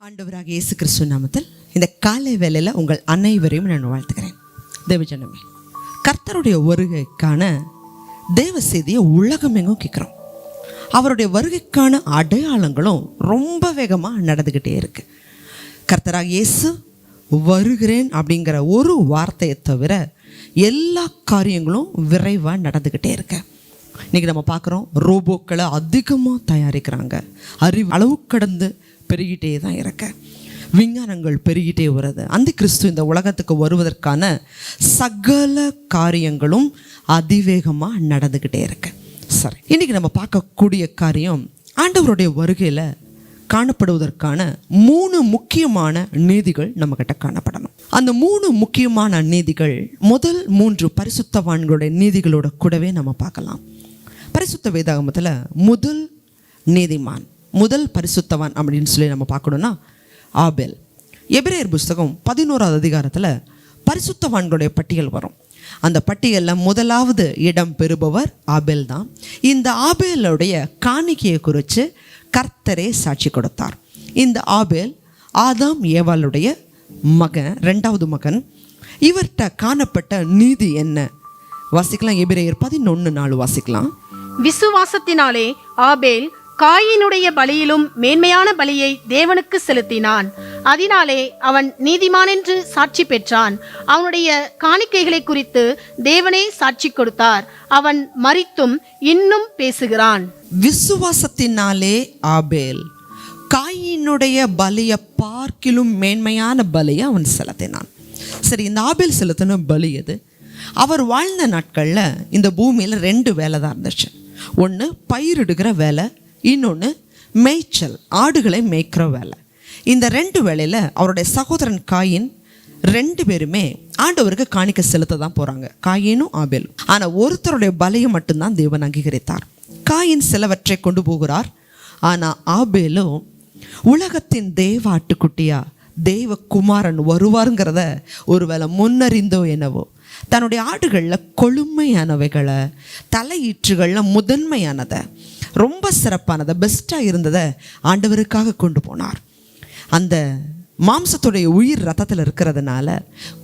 ஆண்டவராக இயேசு கிறிஸ்து நாமத்தில் இந்த காலை வேளையில் உங்கள் அனைவரையும் நான் வாழ்த்துக்கிறேன். தேவஜனமே, கர்த்தருடைய வருகைக்கான தேவ செய்தியை உலகம் எங்கும் கேட்குறோம். அவருடைய வருகைக்கான அடையாளங்களும் ரொம்ப வேகமாக நடந்துக்கிட்டே இருக்கு. கர்த்தராக இயேசு வருகிறேன் அப்படிங்கிற ஒரு வார்த்தையை தவிர எல்லா காரியங்களும் விரைவாக நடந்துக்கிட்டே இருக்கு. இன்றைக்கி நம்ம பார்க்குறோம், ரோபோக்களை அதிகமாக தயாரிக்கிறாங்க. அறிவு அளவு கடந்து பெருகிட்டே தான் இருக்க. விஞ்ஞானங்கள் பெருகிட்டே வருது. அந்த கிறிஸ்து இந்த உலகத்துக்கு வருவதற்கான சகல காரியங்களும் அதிவேகமாக நடந்துக்கிட்டே இருக்கு. சரி, இன்றைக்கி நம்ம பார்க்கக்கூடிய காரியம், ஆண்டவருடைய வருகையில் காணப்படுவதற்கான 3 முக்கியமான நீதிகள் நம்மக்கிட்ட காணப்படணும். அந்த 3 முக்கியமான நீதிகள் முதல் 3 பரிசுத்தவான்களுடைய நீதிகளோட கூடவே நம்ம பார்க்கலாம். பரிசுத்த வேதாகமத்தில் முதல் நீதிமான், முதல் பரிசுத்தவான் அப்படின்னு சொல்லி நம்ம பார்க்கணுன்னா ஆபேல். எபிரேயர் புஸ்தகம் 11வது அதிகாரத்தில் பரிசுத்தவான்களுடைய பட்டியல் வரும். அந்த பட்டியலில் முதலாவது இடம் பெறுபவர் ஆபேல் தான். இந்த ஆபேலுடைய காணிக்கையை குறித்து கர்த்தரே சாட்சி கொடுத்தார். இந்த ஆபேல் ஆதாம் ஏவாளுடைய மகன், 2வது மகன். இவர்கிட்ட காணப்பட்ட நீதி என்ன? வாசிக்கலாம். எபிரேயர் 11:4 வாசிக்கலாம். விசுவாசத்தினாலே ஆபேல் காயினுடைய பலியிலும் மேன்மையான பலியை தேவனுக்கு செலுத்தினான். அதனாலே அவன் நீதிமான் என்று சாட்சி பெற்றான். அவனுடைய காணிக்கைகளை குறித்து தேவனே சாட்சி கொடுத்தார். அவன் மரித்தும் இன்னும் பேசுகிறான். விசுவாசத்தினாலே ஆபேல் காயினுடைய பலியை பார்க்கிலும் மேன்மையான பலியை அவன் செலுத்தினான். சரி, இந்த ஆபேல் செலுத்தின பலி எது? அவர் வாழ்ந்த நாட்களில் இந்த பூமியில் 2 வேலை தான் இருந்துச்சு. ஒன்று பயிரிடுகிற வேலை, இன்னொன்று மேய்ச்சல், ஆடுகளை மேய்க்கிற வேலை. இந்த 2 வேலையில் அவருடைய சகோதரன் காயின் 2 பேருமே ஆண்டவருக்கு காணிக்கை செலுத்த தான் போகிறாங்க, காயினும் ஆபேலும். ஆனால் ஒருத்தருடைய பலியை மட்டும்தான் தேவன் அங்கீகரித்தார். காயின் சிலவற்றை கொண்டு போகிறார். ஆனால் ஆபேலும் உலகத்தின் தேவ ஆட்டுக்குட்டியா தெய்வ குமாரன் வருவாருங்கிறத ஒருவேளை முன்னறிந்தோ என்னவோ தன்னுடைய ஆடுகளில் கொழுமையானவைகளை, தலையீற்றுகளில் முதன்மையானதை, ரொம்ப சிறப்பானதை, பெஸ்ட்டாக இருந்ததை ஆண்டவருக்காக கொண்டு போனார். அந்த மாம்சத்துடைய உயிர் ரத்தத்தில் இருக்கிறதுனால,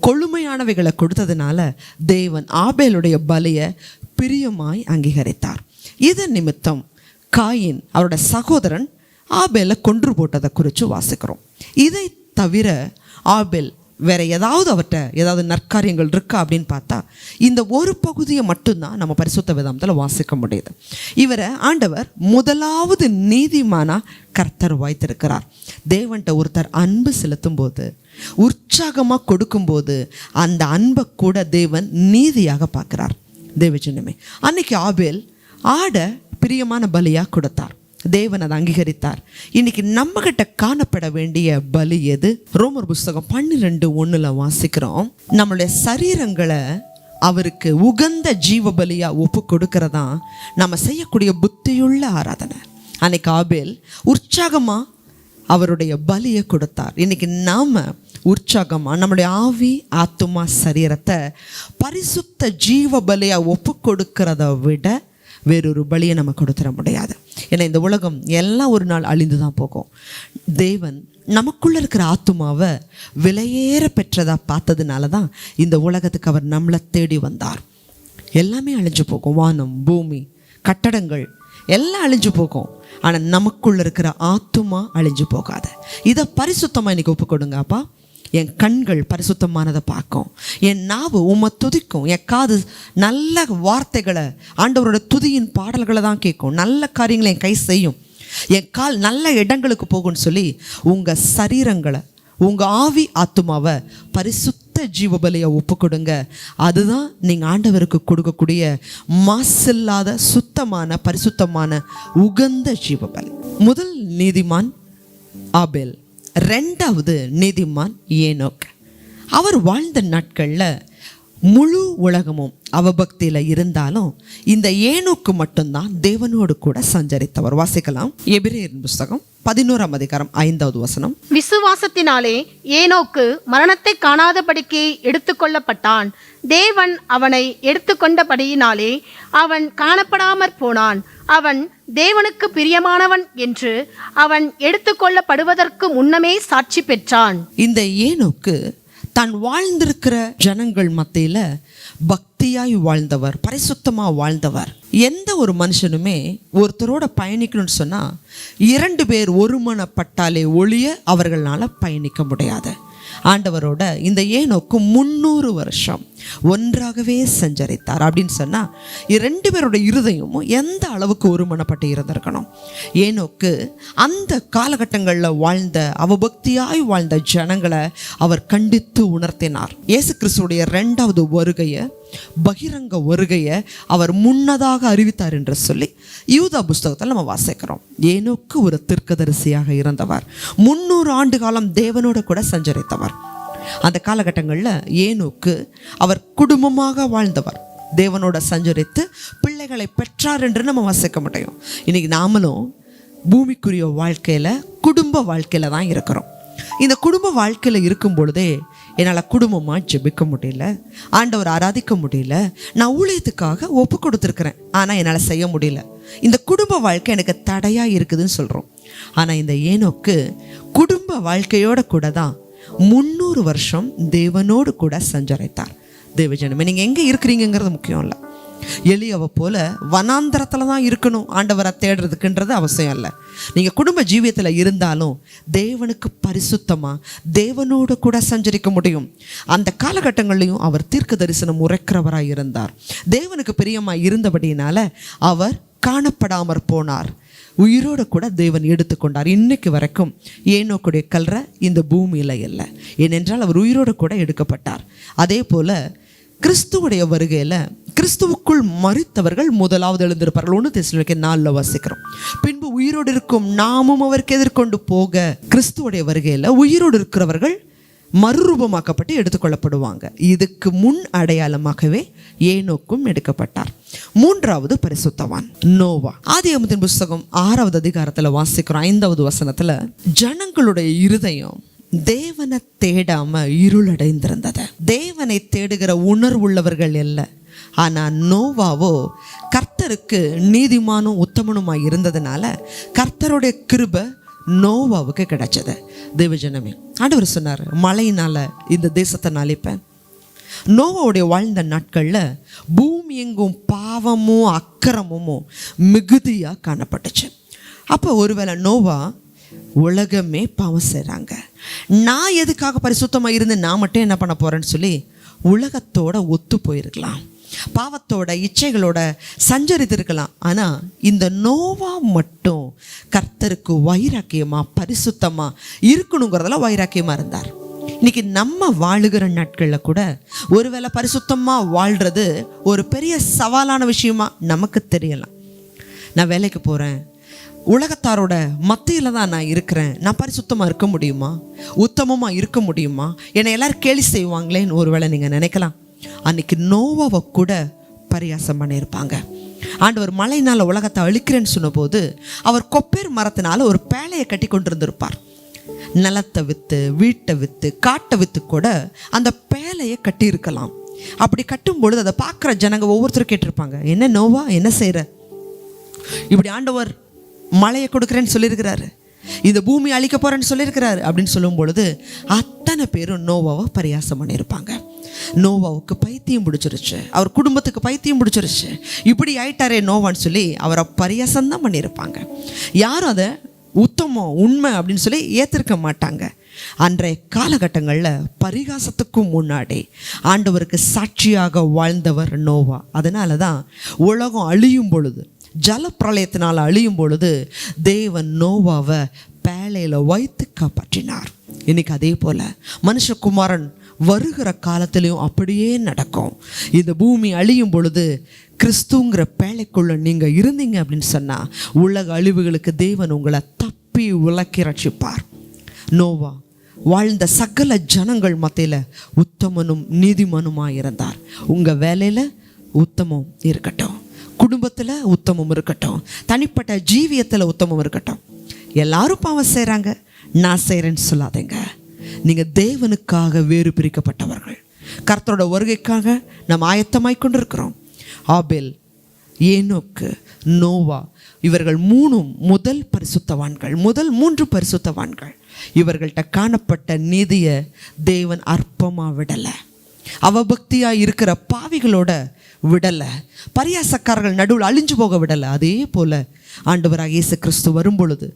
கொழுமையானவைகளை கொடுத்ததுனால தேவன் ஆபேலுடைய பலியை பிரியமாய் அங்கீகரித்தார். இதன் நிமித்தம் காயின் அவருடைய சகோதரன் ஆபேலை கொன்று போட்டதை குறித்து வாசிக்கிறோம். இதை தவிர ஆபேல் வேற ஏதாவது அவர்கிட்ட ஏதாவது நற்காரியங்கள் இருக்கா அப்படின்னு பார்த்தா இந்த ஒரு பகுதியை மட்டும்தான் நம்ம பரிசுத்த வேதாகமத்தில் வாசிக்க முடியுது. இவரை ஆண்டவர் முதலாவது நீதிமானா கர்த்தர் வைத்திருக்கிறார். தேவன்கிட்ட ஒருத்தர் அன்பு செலுத்தும் போது, உற்சாகமாக கொடுக்கும்போது அந்த அன்பை கூட தேவன் நீதியாக பார்க்கிறார். தேவஜனமே, அன்னைக்கு ஆபேல் ஆடை பிரியமான பலியாக கொடுத்தார். தேவன் அதை அங்கீகரித்தார். இன்னைக்கு நம்ம கிட்ட காணப்பட வேண்டிய பலி எது? ரோமர் புஸ்தகம் 12:1 வாசிக்கிறோம், நம்மளுடைய சரீரங்களை அவருக்கு உகந்த ஜீவ பலியா ஒப்பு கொடுக்கறதா நம்ம செய்யக்கூடிய புத்தியுள்ள ஆராதனை. அன்னைக்கு ஆபேல் உற்சாகமா அவருடைய பலியை கொடுத்தார். இன்னைக்கு நாம உற்சாகமா நம்மளுடைய ஆவி, ஆத்துமா, சரீரத்தை பரிசுத்த ஜீவ பலியா ஒப்பு கொடுக்கிறத விட வேறொரு பலியை நம்ம கொடுத்துட முடியாது. ஏன்னா இந்த உலகம் எல்லாம் ஒரு நாள் அழிந்து தான் போகும். தேவன் நமக்குள்ளே இருக்கிற ஆத்துமாவை விலையேற பெற்றதாக பார்த்ததுனால தான் இந்த உலகத்துக்கு அவர் நம்மளை தேடி வந்தார். எல்லாமே அழிஞ்சு போகும், வானம், பூமி, கட்டடங்கள் எல்லாம் அழிஞ்சு போகும். ஆனால் நமக்குள்ளே இருக்கிற ஆத்துமா அழிஞ்சு போகாது. இதை பரிசுத்தமாக இன்னைக்கு ஒப்பு கொடுங்க. அப்பா, என் கண்கள் பரிசுத்தமானதை பார்க்கும், என் நாவு உம்மை துதிக்கும், என் காது நல்ல வார்த்தைகளை, ஆண்டவரோட துதியின் பாடல்களை தான் கேட்கும், நல்ல காரியங்களை என் கை செய்யும், என் கால் நல்ல இடங்களுக்கு போகும்னு சொல்லி உங்கள் சரீரங்களை, உங்கள் ஆவி, ஆத்துமாவை பரிசுத்த ஜீவபலியை ஒப்பு கொடுங்க. அதுதான் நீங்கள் ஆண்டவருக்கு கொடுக்கக்கூடிய மாசில்லாத சுத்தமான பரிசுத்தமான உகந்த ஜீவபலி. முதல் நீதிமான் ஆபேல். 2வது நீதிமான் ஏனோக். அவர் வாழ்ந்த நாட்களில் முழு உலகமும் அவபக்தியில் இருந்தாலும் இந்த ஏனோக்கு மட்டும்தான் தேவனோடு கூட சஞ்சரித்தவர். வாசிக்கலாம். எபிரேயர் புஸ்தகம் 11ஆம் அதிகாரம் 5வது வசனம். விசுவாசத்தினாலே ஏனோக்கு மரணத்தை காணாதபடிக்கு எடுத்துக்கொள்ளப்பட்டான். தேவன் அவனை எடுத்துக்கொண்டபடியினாலே அவன் காணப்படாமற் போனான். அவன் தேவனுக்கு பிரியமானவன் என்று அவன் எடுத்துக்கொள்ளப்படுவதற்கு முன்னமே சாட்சி பெற்றான். இந்த ஏனோக்கு தான் வாழ்ந்திருக்கிற ஜனங்கள் மத்தியில பக்தியாய் வாழ்ந்தவர், பரிசுத்தமா வாழ்ந்தவர். எந்த ஒரு மனுஷனுமே ஒருத்தரோட பயணிக்கணும்னு சொன்னா 2 பேர் ஒருமனப்பட்டாலே ஒழிய அவர்களால பயணிக்க முடியாது. ஆண்டவரோட இந்த ஏனோக்கு 300 வருஷம் ஒன்றாகவே சஞ்சரித்தார். அப்படின்னு சொன்னா 2 பேரோட இருதயமும் எந்த அளவுக்கு ஒருமனப்பட்டு இருந்திருக்கணும். ஏனோக்கு அந்த காலகட்டங்களில் வாழ்ந்த அவபக்தியாய் வாழ்ந்த ஜனங்களை அவர் கண்டித்து உணர்த்தினார். இயேசு கிறிஸ்துடைய 2வது வருகையை, பகிரங்க வருகையை அவர் முன்னதாக அறிவித்தார் என்று சொல்லி யூதா புஸ்தகத்தில் நம்ம வாசிக்கிறோம். ஏனோக்கு ஒரு தீர்க்கதரிசியாக இருந்தவர், 300 ஆண்டு காலம் தேவனோட கூட சஞ்சரித்தவர். அந்த காலகட்டங்களில் ஏனோக்கு அவர் குடும்பமாக வாழ்ந்தவர், தேவனோட சஞ்சரித்து பிள்ளைகளை பெற்றார் என்று நம்ம வாசிக்க முடியும். இன்னைக்கு நாமளும் பூமிக்குரிய வாழ்க்கையில் குடும்ப வாழ்க்கையில் தான் இருக்கிறோம். இந்த குடும்ப வாழ்க்கையில் இருக்கும் பொழுதே என்னால் குடும்பமாக ஜெபிக்க முடியல, ஆண்டவர் ஆராதிக்க முடியல, நான் ஊழியத்துக்காக ஒப்பு கொடுத்துருக்குறேன், ஆனால் என்னால் செய்ய முடியல. இந்த குடும்ப வாழ்க்கை எனக்கு தடையாக இருக்குதுன்னு சொல்கிறோம். ஆனால் இந்த ஏனோக்கு குடும்ப வாழ்க்கையோட கூட தான் 300 வருஷம் தேவனோடு கூட சஞ்சரித்தார். தேவஜனமே, நீங்கள் எங்கே இருக்கிறீங்கிறது முக்கியம் இல்லை. எலியாவை போல வனாந்தரத்தில் தான் இருக்கணும் ஆண்டவரை தேடுறதுக்குன்றது அவசியம் இல்லை. நீங்கள் குடும்ப ஜீவியத்தில் இருந்தாலும் தேவனுக்கு பரிசுத்தமாக தேவனோடு கூட சஞ்சரிக்க முடியும். அந்த காலகட்டங்கள்லையும் அவர் தீர்க்க தரிசனம் உரைக்கிறவராக இருந்தார். தேவனுக்கு பிரியமாக இருந்தபடியினால அவர் காணப்படாமற் போனார். உயிரோடு கூட தேவன் எடுத்துக்கொண்டார். இன்னைக்கு வரைக்கும் ஏனோக்குடைய கல்ற இந்த பூமியில் இல்லை, ஏனென்றால் அவர் உயிரோடு கூட எடுக்கப்பட்டார். அதே போல் கிறிஸ்துவுடைய வருகையில் கிறிஸ்துவுக்குள் மரித்தவர்கள் முதலாவது எழுந்திருப்பார்கள். 1 தெசலோனிக்கேயர் 4 வாசிக்கிறோம். பின்பு உயிரோடு இருக்கும் நாமும் அவருக்கு எதிர்கொண்டு போக. கிறிஸ்துவுடைய வருகையில் உயிரோடு இருக்கிறவர்கள் மறுரூபமாக்கப்பட்டு எடுத்துக்கொள்ளப்படுவாங்க. இதுக்கு முன் அடையாளமாகவே ஏனோக்கும் எடுக்கப்பட்டார். 3வது பரிசுத்தவான் நோவா. ஆதியாகமத்தின் புஸ்தகம் 6வது அதிகாரத்தில் வாசிக்கிறோம். 5வது வசனத்துல, ஜனங்களுடைய இருதயம் தேவனை தேடாம இருளடைந்திருந்தது. தேவனை தேடுகிற உணர்வுள்ளவர்கள் இல்லை. ஆனால் நோவாவோ கர்த்தருக்கு நீதிமானும் உத்தமனுமாய் இருந்ததுனால கர்த்தருடைய கிருபை நோவாவுக்கு கிடைச்சது. தேவஜனமே, ஆண்டவர் சொன்னார், மழையினால இந்த தேசத்தை நான் அழிப்பேன். நோவாவுடைய வாழ்ந்த நாட்களில் பூமி எங்கும் பாவமும் அக்கிரமும் மிகுதியாக காணப்பட்டுச்சு. அப்போ ஒருவேளை நோவா உலகமே பாவம் செய்கிறாங்க, நான் எதுக்காக பரிசுத்தமாக இருந்து நான் மட்டும் என்ன பண்ண போகிறேன்னு சொல்லி உலகத்தோட ஒத்து போயிருக்கலாம், பாவத்தோட இச்சைகளோட சஞ்சரித்திருக்கலாம். ஆனால் இந்த நோவா மட்டும் கர்த்தருக்கு வைராக்கியமாக பரிசுத்தமாக இருக்கணுங்கிறதுல வைராக்கியமாக இருந்தார். இன்னைக்கு நம்ம வாழுகிற நாட்களில் கூட ஒருவேளை பரிசுத்தமாக வாழ்கிறது ஒரு பெரிய சவாலான விஷயமா நமக்கு தெரியலாம். நான் வேலைக்கு போகிறேன், உலகத்தாரோட மத்தியில் தான் நான் இருக்கிறேன், நான் பரிசுத்தமாக இருக்க முடியுமா, உத்தமமாக இருக்க முடியுமா, என்னை எல்லாரும் கேலி செய்வாங்களேன்னு ஒருவேளை நீங்கள் நினைக்கலாம். அன்னைக்கு நோவாவை கூட பரியாசம் பண்ணியிருப்பாங்க. ஆண்டவர் மழையினால் உலகத்தை அழிக்கிறேன்னு சொன்னபோது அவர் கொப்பேர் மரத்தினால ஒரு பேழையை கட்டி கொண்டிருந்திருப்பார். நிலத்தை விற்று, வீட்டை விற்று, காட்டை விற்று கூட அந்த பேழையை கட்டியிருக்கலாம். அப்படி கட்டும் பொழுது அதை பார்க்குற ஜனங்க ஒவ்வொருத்தரும் கேட்டிருப்பாங்க, என்ன நோவா என்ன செய்கிற, இப்படி ஆண்டவர் மழையை கொடுக்குறேன்னு சொல்லியிருக்கிறாரு, இந்த பூமி அழிக்க போகிறேன்னு சொல்லியிருக்கிறாரு அப்படின்னு சொல்லும் பொழுது அத்தனை பேரும் நோவாவை பரியாசம் பண்ணியிருப்பாங்க. நோவாவுக்கு பைத்தியம் பிடிச்சிருச்சு, அவர் குடும்பத்துக்கு பைத்தியம் பிடிச்சிருச்சு, இப்படி ஆயிட்டாரே நோவான்னு சொல்லி அவரை பரியாசம் தான் பண்ணியிருப்பாங்க. யாரும் அதை உத்தமம் உண்மை அப்படின்னு சொல்லி ஏற்றிருக்க மாட்டாங்க. அன்றைய காலகட்டங்களில் பரிகாசத்துக்கும் முன்னாடி ஆண்டவருக்கு சாட்சியாக வாழ்ந்தவர் நோவா. அதனால தான் உலகம் அழியும் பொழுது, ஜலப்பிரளயத்தினால் அழியும் பொழுது தேவன் நோவாவை பேழையில் வைத்து காப்பாற்றினார். இன்னைக்கு அதே போல் மனுஷகுமாரன் வருகிற காலத்திலையும் அப்படியே நடக்கும். இந்த பூமி அழியும் பொழுது கிறிஸ்துங்கிற பேழைக்குள்ள நீங்கள் இருந்தீங்க அப்படின்னு சொன்னால் உலக அழிவுகளுக்கு தேவன் உங்களை தப்பி விலக்கி ரட்சிப்பார். நோவா வாழ்ந்த சகல ஜனங்கள் மத்தியில் உத்தமனும் நீதிமனுமாக இருந்தார். உங்கள் வேலையில் உத்தமம் இருக்கட்டும், குடும்பத்தில் உத்தமம் இருக்கட்டும், தனிப்பட்ட ஜீவியத்தில் உத்தமம் இருக்கட்டும். எல்லாரும் பாவம் செய்கிறாங்க, நான் செய்கிறேன்னு சொல்லாதீங்க. நீங்கள் தேவனுக்காக வேறு பிரிக்கப்பட்டவர்கள். கர்த்தரோட வருகைக்காக நம்ம ஆயத்தமாய் கொண்டிருக்கிறோம். ஆபேல் ஏனோக்கு, நோவா, இவர்கள் முதல் பரிசுத்தவான்கள், முதல் 3 பரிசுத்தவான்கள். இவர்கள்ட்ட காணப்பட்ட நீதியை தேவன் அற்பமாக விடலை. அவபக்தியாக இருக்கிற பாவிகளோட விடலை, பரியாசக்காரர்கள் நடுவில் அழிஞ்சு போக விடலை. அதே போல் ஆண்டவராக இயேசு கிறிஸ்து வரும்பொழுது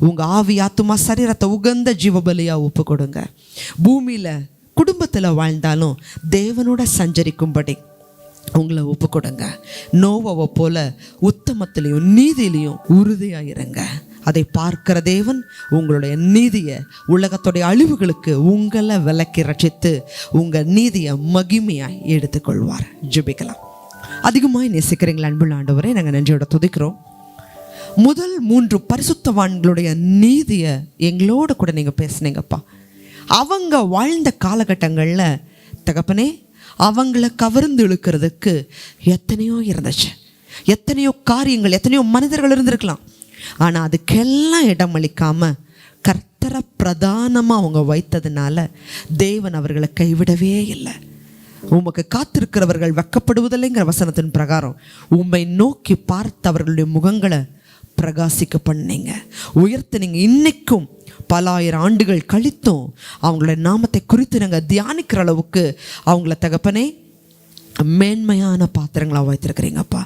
உங்கள் ஆவி, ஆத்துமா, சரீரத்தை உகந்த ஜீவபலியாக ஒப்பு கொடுங்க. பூமியில் குடும்பத்தில் வாழ்ந்தாலும் தேவனோட சஞ்சரிக்கும்படி உங்களை ஒப்பு கொடுங்க. நோவாவை போல உத்தமத்திலையும் நீதியிலையும் உறுதியாக இருங்க. அதை பார்க்கிற தேவன் உங்களுடைய நீதியை உலகத்துடைய அழிவுகளுக்கு உங்களை விலக்கி ரட்சித்து உங்கள் நீதியை மகிமையாய் எடுத்துக்கொள்வார். ஜெபிக்கலாம். அதிகமாக நேசிக்கிறீங்களா அன்புள்ள ஆண்டவரே, நாங்கள் நன்றியோட துதிக்கிறோம். முதல் 3 பரிசுத்தவான்களுடைய நீதியை எங்களோட கூட நீங்கள் பேசுனீங்கப்பா. அவங்க வாழ்ந்த காலகட்டங்களில் தகப்பனே, அவங்கள கவர்ந்து இழுக்கிறதுக்கு எத்தனையோ இருந்துச்சு, எத்தனையோ காரியங்கள், எத்தனையோ மனிதர்கள் இருந்திருக்கலாம். ஆனால் அதுக்கெல்லாம் இடம் அளிக்காமல் கர்த்தரை பிரதானமாக அவங்க வைத்ததுனால தேவன் அவர்களை கைவிடவே இல்லை. உமக்கு காத்திருக்கிறவர்கள் வெட்கப்படுவதில்லைங்கிற வசனத்தின் பிரகாரம் உம்மை நோக்கி பார்த்து அவர்களுடைய முகங்களை பிரகாசிக்க பண்ணீங்க, உயர்த்தினீங்க. இன்னைக்கும் பல ஆயிரம் ஆண்டுகள் கழித்தும் அவங்களுடைய நாமத்தை குறித்து நாங்கள் தியானிக்கிற அளவுக்கு அவங்கள தகப்பனே மேன்மையான பாத்திரங்களாக வைத்திருக்கிறீங்கப்பா.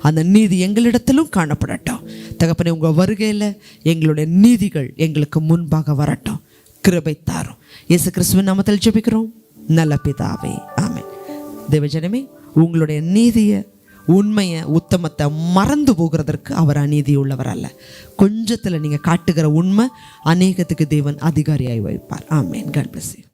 அந்த நீதி எங்களிடத்திலும் காணப்படட்டும் தகப்பனே. உங்கள் வருகையில் எங்களுடைய நீதிகள் எங்களுக்கு முன்பாக வரட்டும். கிருபை தாரும். இயேசு கிறிஸ்துவின் நாமத்தில் ஜெபிக்கிறோம் நல்ல பிதாவே, ஆமென். தேவஜனமே, உங்களுடைய நீதியை, உண்மையை, உத்தமத்தை மறந்து போகிறதற்கு அவர் அநீதி உள்ளவர் அல்ல. கொஞ்சத்தில் நீங்கள் காட்டுகிற உண்மை அநேகத்துக்கு தேவன் அதிகாரியாய் வைப்பார். ஆமென். God bless you.